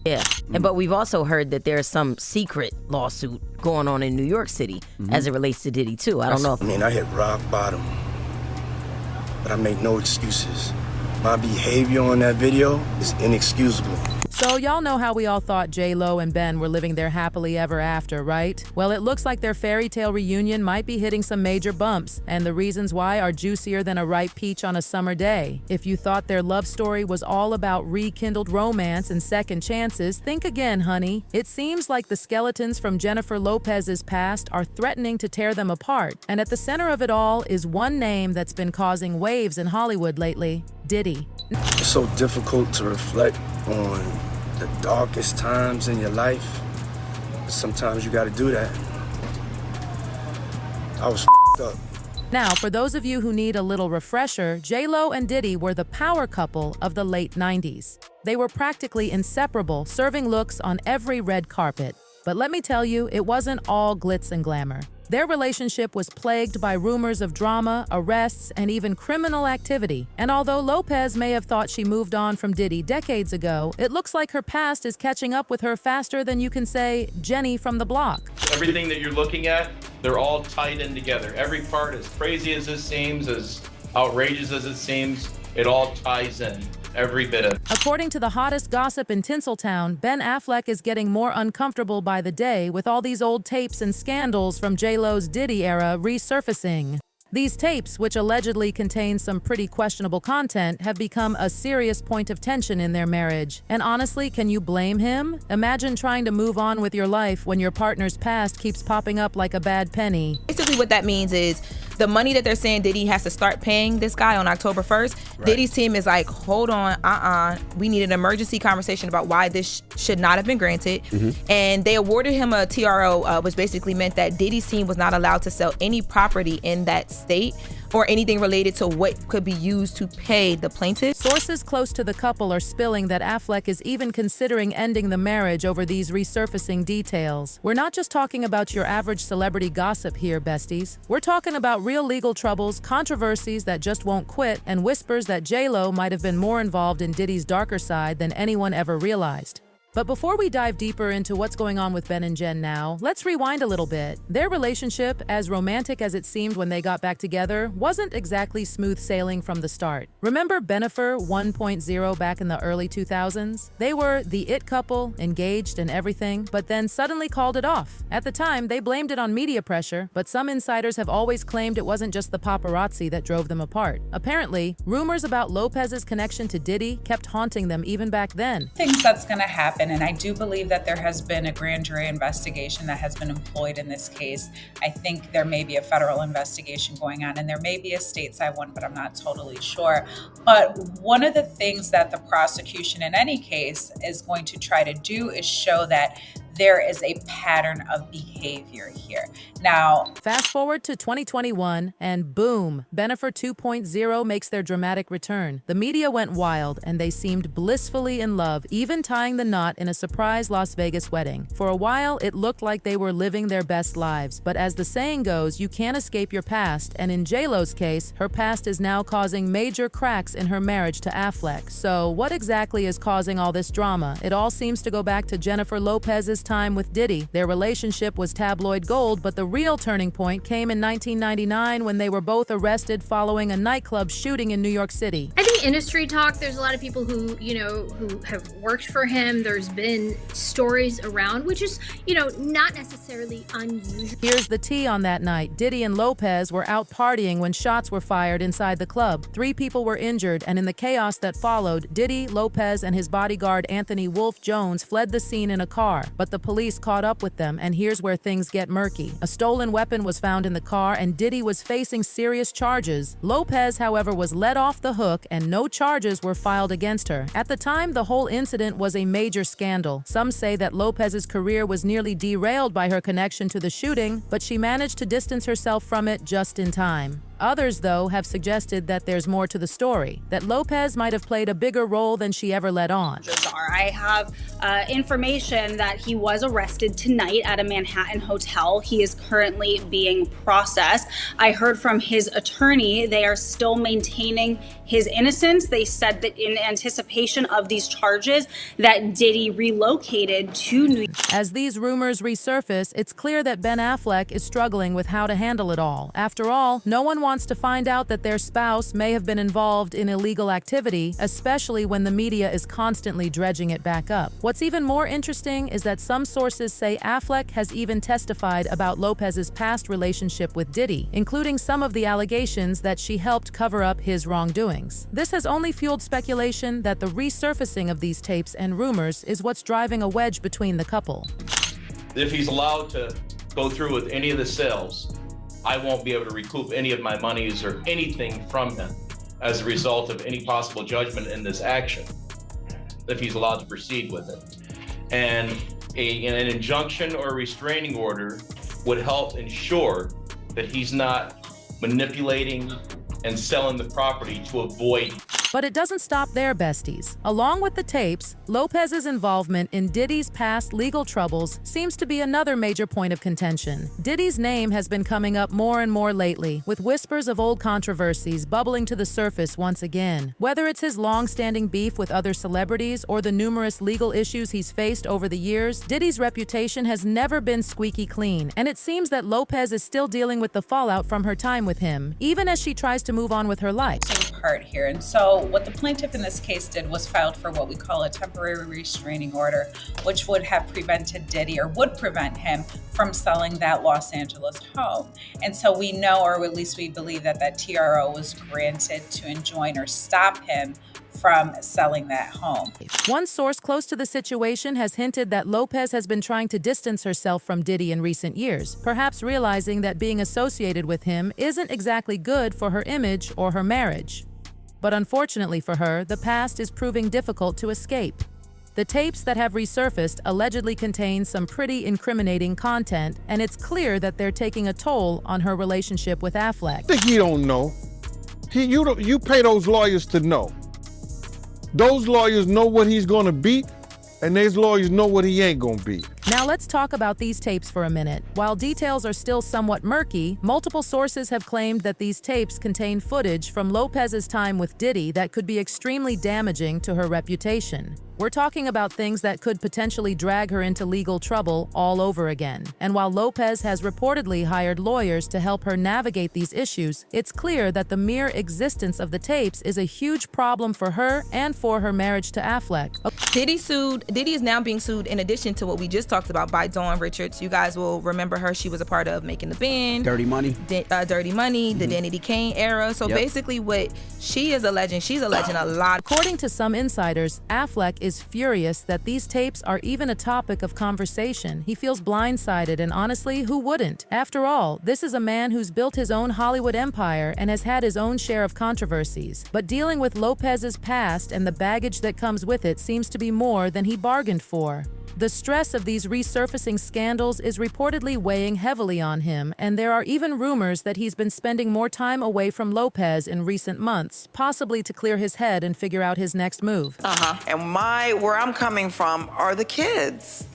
Yeah, but we've also heard that there's some secret lawsuit going on in New York City as it relates to Diddy too. I don't know. I mean, I hit rock bottom, but I make no excuses. My behavior on that video is inexcusable. So y'all know how we all thought JLo and Ben were living their happily ever after, right? Well, it looks like their fairy tale reunion might be hitting some major bumps, and the reasons why are juicier than a ripe peach on a summer day. If you thought their love story was all about rekindled romance and second chances, think again, honey. It seems like the skeletons from Jennifer Lopez's past are threatening to tear them apart, and at the center of it all is one name that's been causing waves in Hollywood lately: Diddy. It's so difficult to reflect on the darkest times in your life. Sometimes you gotta do that. I was up. Now, for those of you who need a little refresher, JLo and Diddy were the power couple of the late 90s. They were practically inseparable, serving looks on every red carpet. But let me tell you, it wasn't all glitz and glamour. Their relationship was plagued by rumors of drama, arrests, and even criminal activity. And although Lopez may have thought she moved on from Diddy decades ago, it looks like her past is catching up with her faster than you can say Jenny from the block. Everything that you're looking at, they're all tied in together. Every part, as crazy as it seems, as outrageous as it seems, it all ties in. Every bit of it. According to the hottest gossip in Tinseltown, Ben Affleck is getting more uncomfortable by the day with all these old tapes and scandals from JLo's Diddy era resurfacing. These tapes, which allegedly contain some pretty questionable content, have become a serious point of tension in their marriage. And honestly, can you blame him? Imagine trying to move on with your life when your partner's past keeps popping up like a bad penny. Basically what that means is the money that they're saying Diddy has to start paying this guy on October 1st, right. Diddy's team is like, hold on, we need an emergency conversation about why this should not have been granted. And they awarded him a TRO, which basically meant that Diddy's team was not allowed to sell any property in that state or anything related to what could be used to pay the plaintiff. Sources close to the couple are spilling that Affleck is even considering ending the marriage over these resurfacing details. We're not just talking about your average celebrity gossip here, besties. We're talking about real legal troubles, controversies that just won't quit, and whispers that JLo might have been more involved in Diddy's darker side than anyone ever realized. But before we dive deeper into what's going on with Ben and Jen now, let's rewind a little bit. Their relationship, as romantic as it seemed when they got back together, wasn't exactly smooth sailing from the start. Remember Bennifer 1.0 back in the early 2000s? They were the it couple, engaged and everything, but then suddenly called it off. At the time, they blamed it on media pressure, but some insiders have always claimed it wasn't just the paparazzi that drove them apart. Apparently, rumors about Lopez's connection to Diddy kept haunting them even back then. Things that's gonna happen. And I do believe that there has been a grand jury investigation that has been employed in this case. I think there may be a federal investigation going on, and there may be a stateside one, but I'm not totally sure. But one of the things that the prosecution in any case is going to try to do is show that there is a pattern of behavior here. Now, fast forward to 2021, and boom, Bennifer 2.0 makes their dramatic return. The media went wild, and they seemed blissfully in love, even tying the knot in a surprise Las Vegas wedding. For a while, it looked like they were living their best lives, but as the saying goes, you can't escape your past, and in JLo's case, her past is now causing major cracks in her marriage to Affleck. So, what exactly is causing all this drama? It all seems to go back to Jennifer Lopez's time with Diddy. Their relationship was tabloid gold, but the real turning point came in 1999 when they were both arrested following a nightclub shooting in New York City. I think industry talk, there's a lot of people who have worked for him. There's been stories around, which is, not necessarily unusual. Here's the tea on that night. Diddy and Lopez were out partying when shots were fired inside the club. 3 people were injured, and in the chaos that followed, Diddy, Lopez, and his bodyguard Anthony Wolf Jones fled the scene in a car, but the police caught up with them, and here's where things get murky. A stolen weapon was found in the car, and Diddy was facing serious charges. Lopez, however, was let off the hook, and no charges were filed against her. At the time, the whole incident was a major scandal. Some say that Lopez's career was nearly derailed by her connection to the shooting, but she managed to distance herself from it just in time. Others, though, have suggested that there's more to the story, that Lopez might have played a bigger role than she ever let on. I have information that he was arrested tonight at a Manhattan hotel. He is currently being processed. I heard from his attorney they are still maintaining his innocence. They said that in anticipation of these charges that Diddy relocated to New York. As these rumors resurface, it's clear that Ben Affleck is struggling with how to handle it all. After all, no one wants to find out that their spouse may have been involved in illegal activity, especially when the media is constantly dredging it back up. What's even more interesting is that some sources say Affleck has even testified about Lopez's past relationship with Diddy, including some of the allegations that she helped cover up his wrongdoings. This has only fueled speculation that the resurfacing of these tapes and rumors is what's driving a wedge between the couple. If he's allowed to go through with any of the sales, I won't be able to recoup any of my monies or anything from him as a result of any possible judgment in this action, if he's allowed to proceed with it. And an injunction or a restraining order would help ensure that he's not manipulating and selling the property to avoid. But it doesn't stop there, besties. Along with the tapes, Lopez's involvement in Diddy's past legal troubles seems to be another major point of contention. Diddy's name has been coming up more and more lately, with whispers of old controversies bubbling to the surface once again. Whether it's his long-standing beef with other celebrities or the numerous legal issues he's faced over the years, Diddy's reputation has never been squeaky clean, and it seems that Lopez is still dealing with the fallout from her time with him, even as she tries to move on with her life. Part here. And so what the plaintiff in this case did was filed for what we call a temporary restraining order, which would have prevented Diddy, or would prevent him from selling that Los Angeles home. And so we know, or at least we believe, that that TRO was granted to enjoin or stop him from selling that home. One source close to the situation has hinted that Lopez has been trying to distance herself from Diddy in recent years, perhaps realizing that being associated with him isn't exactly good for her image or her marriage. But unfortunately for her, the past is proving difficult to escape. The tapes that have resurfaced allegedly contain some pretty incriminating content, and it's clear that they're taking a toll on her relationship with Affleck. I think he don't know. You pay those lawyers to know. Those lawyers know what he's gonna beat, and those lawyers know what he ain't gonna beat. Now let's talk about these tapes for a minute. While details are still somewhat murky, multiple sources have claimed that these tapes contain footage from Lopez's time with Diddy that could be extremely damaging to her reputation. We're talking about things that could potentially drag her into legal trouble all over again. And while Lopez has reportedly hired lawyers to help her navigate these issues, it's clear that the mere existence of the tapes is a huge problem for her and for her marriage to Affleck. Diddy is now being sued in addition to what we just talked about by Dawn Richards. You guys will remember her. She was a part of Making the Band, Dirty Money, the Danity Kane era. So basically what she is alleging, she's alleging a lot. According to some insiders, Affleck is furious that these tapes are even a topic of conversation. He feels blindsided, and honestly, who wouldn't? After all, this is a man who's built his own Hollywood empire and has had his own share of controversies. But dealing with Lopez's past and the baggage that comes with it seems to be more than he bargained for. The stress of these resurfacing scandals is reportedly weighing heavily on him, and there are even rumors that he's been spending more time away from Lopez in recent months, possibly to clear his head and figure out his next move. And where I'm coming from are the kids.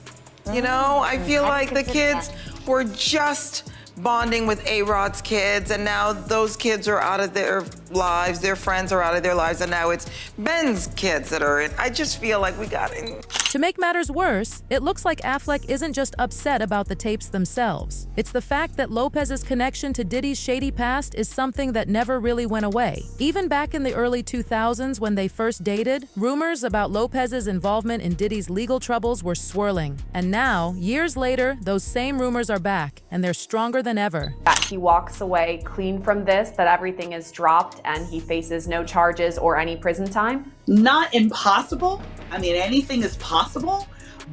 You know, I feel like the kids were just bonding with A-Rod's kids, and now those kids are out of their lives, their friends are out of their lives, and now it's Ben's kids that are in. I just feel like we got in. To make matters worse, it looks like Affleck isn't just upset about the tapes themselves. It's the fact that Lopez's connection to Diddy's shady past is something that never really went away. Even back in the early 2000s when they first dated, rumors about Lopez's involvement in Diddy's legal troubles were swirling. And now, years later, those same rumors are back, and they're stronger than ever. That he walks away clean from this, that everything is dropped and he faces no charges or any prison time? Not impossible. I mean, anything is possible,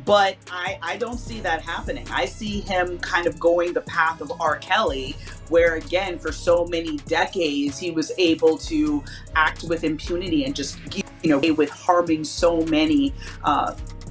but I don't see that happening. I see him kind of going the path of R. Kelly, where again, for so many decades, he was able to act with impunity and just, with harming so many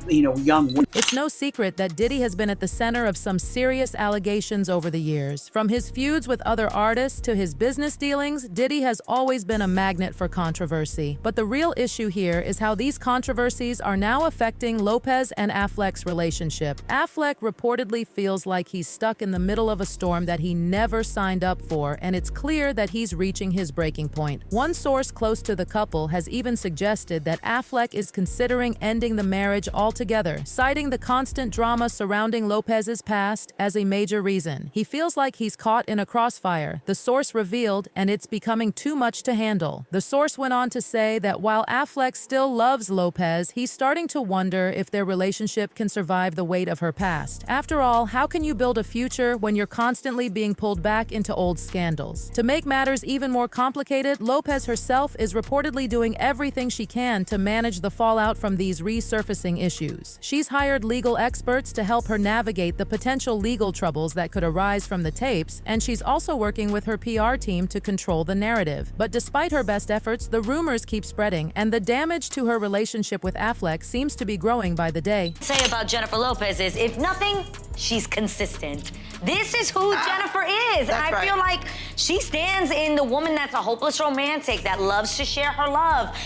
young women. It's no secret that Diddy has been at the center of some serious allegations over the years. From his feuds with other artists to his business dealings, Diddy has always been a magnet for controversy. But the real issue here is how these controversies are now affecting Lopez and Affleck's relationship. Affleck reportedly feels like he's stuck in the middle of a storm that he never signed up for, and it's clear that he's reaching his breaking point. One source close to the couple has even suggested that Affleck is considering ending the marriage altogether, citing the constant drama surrounding Lopez's past as a major reason. He feels like he's caught in a crossfire, the source revealed, and it's becoming too much to handle. The source went on to say that while Affleck still loves Lopez, he's starting to wonder if their relationship can survive the weight of her past. After all, how can you build a future when you're constantly being pulled back into old scandals? To make matters even more complicated, Lopez herself is reportedly doing everything she can to manage the fallout from these resurfacing issues. She's hired legal experts to help her navigate the potential legal troubles that could arise from the tapes, and she's also working with her PR team to control the narrative. But despite her best efforts, the rumors keep spreading, and the damage to her relationship with Affleck seems to be growing by the day. Say about Jennifer Lopez is, if nothing, she's consistent. This is who Jennifer is. And I feel like she stands in the woman that's a hopeless romantic that loves to share her love.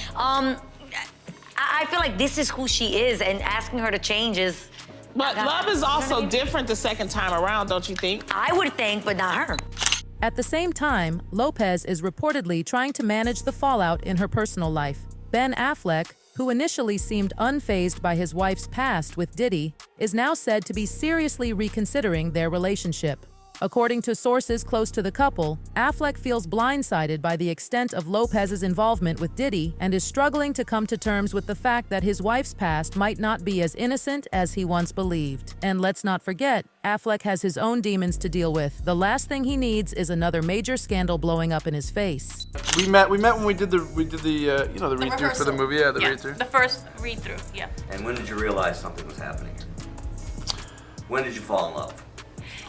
I feel like this is who she is, and asking her to change is... But love is also different the second time around, don't you think? I would think, but not her. At the same time, Lopez is reportedly trying to manage the fallout in her personal life. Ben Affleck, who initially seemed unfazed by his wife's past with Diddy, is now said to be seriously reconsidering their relationship. According to sources close to the couple, Affleck feels blindsided by the extent of Lopez's involvement with Diddy and is struggling to come to terms with the fact that his wife's past might not be as innocent as he once believed. And let's not forget, Affleck has his own demons to deal with. The last thing he needs is another major scandal blowing up in his face. We met when we did the the read-through for the movie. Yeah, the read-through. The first read-through, yeah. And when did you realize something was happening? When did you fall in love?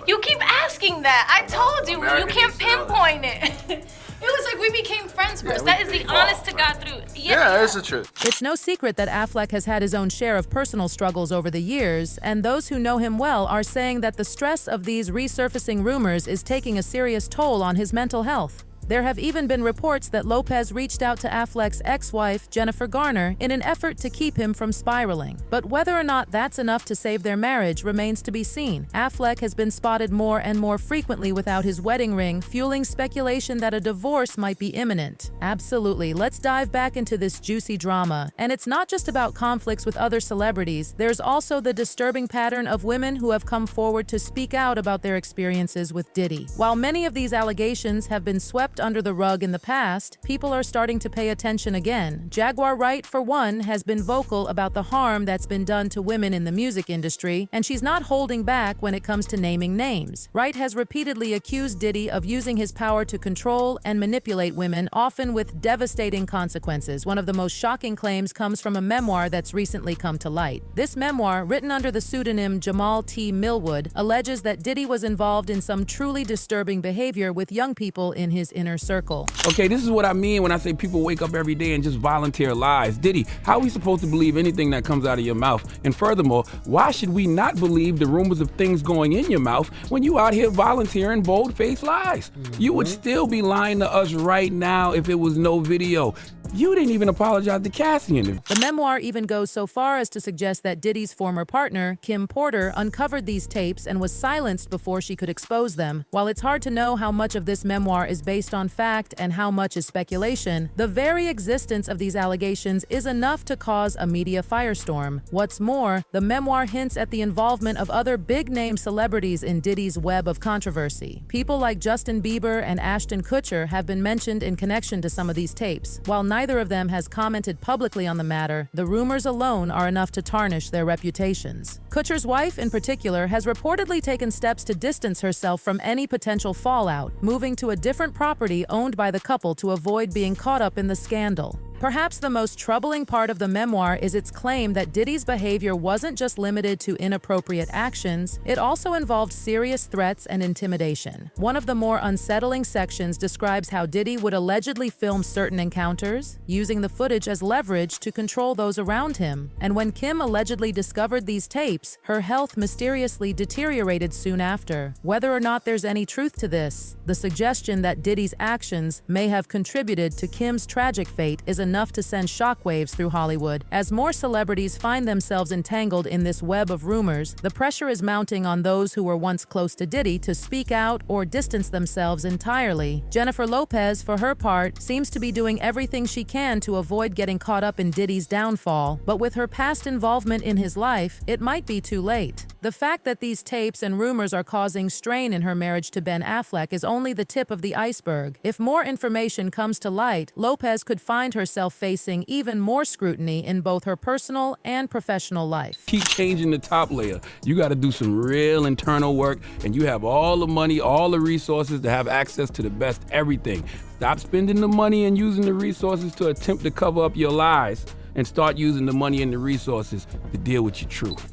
You keep asking that. I told you, you can't pinpoint it. It was like we became friends first. That is the honest to God truth. Yeah, that's the truth. It's no secret that Affleck has had his own share of personal struggles over the years, and those who know him well are saying that the stress of these resurfacing rumors is taking a serious toll on his mental health. There have even been reports that Lopez reached out to Affleck's ex-wife, Jennifer Garner, in an effort to keep him from spiraling. But whether or not that's enough to save their marriage remains to be seen. Affleck has been spotted more and more frequently without his wedding ring, fueling speculation that a divorce might be imminent. Absolutely, let's dive back into this juicy drama. And it's not just about conflicts with other celebrities. There's also the disturbing pattern of women who have come forward to speak out about their experiences with Diddy. While many of these allegations have been swept under the rug in the past, people are starting to pay attention again. Jaguar Wright, for one, has been vocal about the harm that's been done to women in the music industry, and she's not holding back when it comes to naming names. Wright has repeatedly accused Diddy of using his power to control and manipulate women, often with devastating consequences. One of the most shocking claims comes from a memoir that's recently come to light. This memoir, written under the pseudonym Jamal T. Millwood, alleges that Diddy was involved in some truly disturbing behavior with young people in his inner circle. Okay, this is what I mean when I say people wake up every day and just volunteer lies. Diddy, how are we supposed to believe anything that comes out of your mouth? And furthermore, why should we not believe the rumors of things going in your mouth when you out here volunteering bold-faced lies? You would still be lying to us right now if it was no video. You didn't even apologize to Cassian. The memoir even goes so far as to suggest that Diddy's former partner, Kim Porter, uncovered these tapes and was silenced before she could expose them. While it's hard to know how much of this memoir is based on fact and how much is speculation, the very existence of these allegations is enough to cause a media firestorm. What's more, the memoir hints at the involvement of other big-name celebrities in Diddy's web of controversy. People like Justin Bieber and Ashton Kutcher have been mentioned in connection to some of these tapes. While neither of them has commented publicly on the matter, the rumors alone are enough to tarnish their reputations. Kutcher's wife, in particular, has reportedly taken steps to distance herself from any potential fallout, moving to a different property owned by the couple to avoid being caught up in the scandal. Perhaps the most troubling part of the memoir is its claim that Diddy's behavior wasn't just limited to inappropriate actions, it also involved serious threats and intimidation. One of the more unsettling sections describes how Diddy would allegedly film certain encounters, using the footage as leverage to control those around him. And when Kim allegedly discovered these tapes, her health mysteriously deteriorated soon after. Whether or not there's any truth to this, the suggestion that Diddy's actions may have contributed to Kim's tragic fate is enough to send shockwaves through Hollywood. As more celebrities find themselves entangled in this web of rumors, the pressure is mounting on those who were once close to Diddy to speak out or distance themselves entirely. Jennifer Lopez, for her part, seems to be doing everything she can to avoid getting caught up in Diddy's downfall, but with her past involvement in his life, it might be too late. The fact that these tapes and rumors are causing strain in her marriage to Ben Affleck is only the tip of the iceberg. If more information comes to light, Lopez could find herself facing even more scrutiny in both her personal and professional life. Keep changing the top layer. You got to do some real internal work, and you have all the money, all the resources to have access to the best everything. Stop spending the money and using the resources to attempt to cover up your lies, and start using the money and the resources to deal with your truth.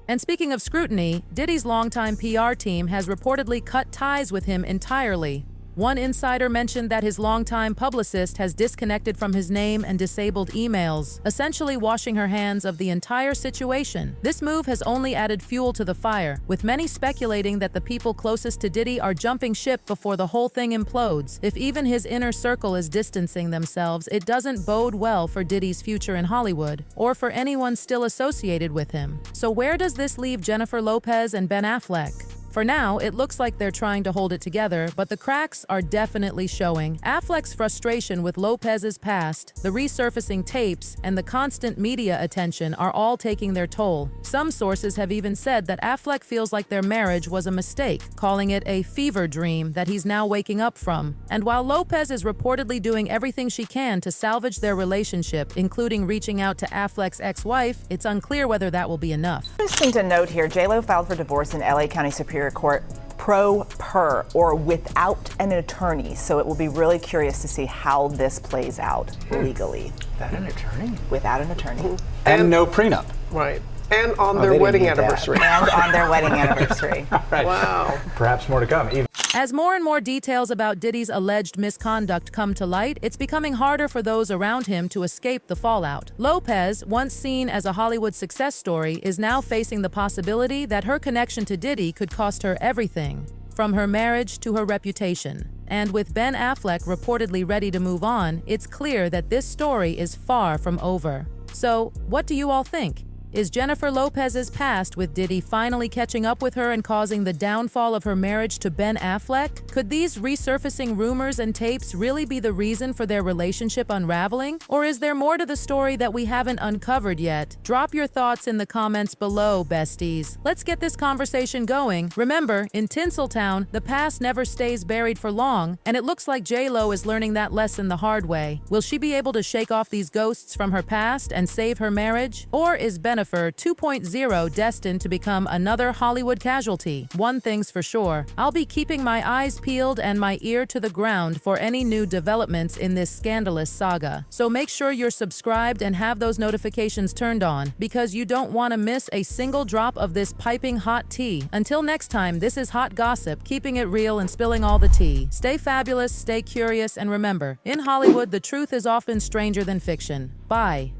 And speaking of scrutiny, Diddy's longtime PR team has reportedly cut ties with him entirely. One insider mentioned that his longtime publicist has disconnected from his name and disabled emails, essentially washing her hands of the entire situation. This move has only added fuel to the fire, with many speculating that the people closest to Diddy are jumping ship before the whole thing implodes. If even his inner circle is distancing themselves, it doesn't bode well for Diddy's future in Hollywood, or for anyone still associated with him. So where does this leave Jennifer Lopez and Ben Affleck? For now, it looks like they're trying to hold it together, but the cracks are definitely showing. Affleck's frustration with Lopez's past, the resurfacing tapes, and the constant media attention are all taking their toll. Some sources have even said that Affleck feels like their marriage was a mistake, calling it a fever dream that he's now waking up from. And while Lopez is reportedly doing everything she can to salvage their relationship, including reaching out to Affleck's ex-wife, it's unclear whether that will be enough. Interesting to note here, JLo filed for divorce in LA County Superior Court per, or without an attorney. So it will be really curious to see how this plays out legally. Without an attorney? Without an attorney. And no prenup. Right. And on their wedding anniversary. And on their wedding anniversary. Right. Wow. Perhaps more to come. As more and more details about Diddy's alleged misconduct come to light, it's becoming harder for those around him to escape the fallout. Lopez, once seen as a Hollywood success story, is now facing the possibility that her connection to Diddy could cost her everything, from her marriage to her reputation. And with Ben Affleck reportedly ready to move on, it's clear that this story is far from over. So, what do you all think? Is Jennifer Lopez's past with Diddy finally catching up with her and causing the downfall of her marriage to Ben Affleck? Could these resurfacing rumors and tapes really be the reason for their relationship unraveling? Or is there more to the story that we haven't uncovered yet? Drop your thoughts in the comments below, besties. Let's get this conversation going. Remember, in Tinseltown, the past never stays buried for long, and it looks like JLo is learning that lesson the hard way. Will she be able to shake off these ghosts from her past and save her marriage? Or is Bennifer 2.0 destined to become another Hollywood casualty? One thing's for sure, I'll be keeping my eyes peeled and my ear to the ground for any new developments in this scandalous saga. So make sure you're subscribed and have those notifications turned on, because you don't want to miss a single drop of this piping hot tea. Until next time, this is Hot Gossip, keeping it real and spilling all the tea. Stay fabulous, stay curious, and remember, in Hollywood, the truth is often stranger than fiction. Bye.